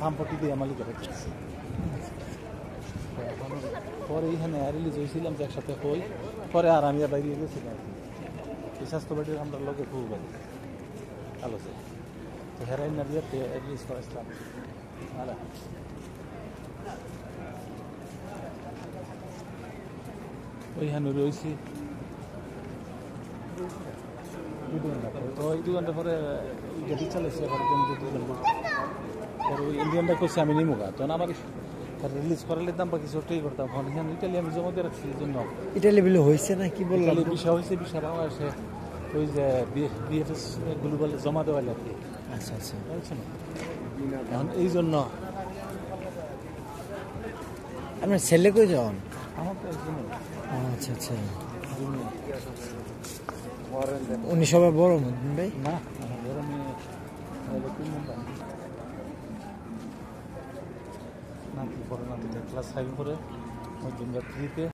সম্পত্তি দিয়ে মালিকের পরে এইখানে রিলিজ হয়েছিলাম যে একসাথে হই পরে আর আমি বাইরে গেছিলাম এই স্বাস্থ্য বাড়ির আমরা লোকে খুব বাড়ি আলোচনা তো হেরাইন না বিয়েতে রিলিজ করেছিলাম ওইখানে রয়েছি তো এই 2 ঘন্টা পরে গাড়ি চালাইছে ওই ইন্ডিয়ানটা করছে আমি নিমুগা তখন আমার রিলিজ করালে দাম বা কিছু ওটাই করতাম এখানে ইটালি আমি জমা দিয়ে রাখছি এই জন্য ইটালি বিলে হয়েছে না কি বললাম বিষয় হয়েছে বিষয় বাংলাদেশে ওই যে বিএফএস গ্লোবাল জমা দেওয়া লাগে আচ্ছা আচ্ছা বুঝছেন এখন এই জন্য আপনার ছেলে কই যান আমার তো একজন আচ্ছা আচ্ছা উনি সবাই বড় ভাই না বড় মেয়ে নাতি পরে নাতি ক্লাস 5 করে ওই দিন রাত্রিতে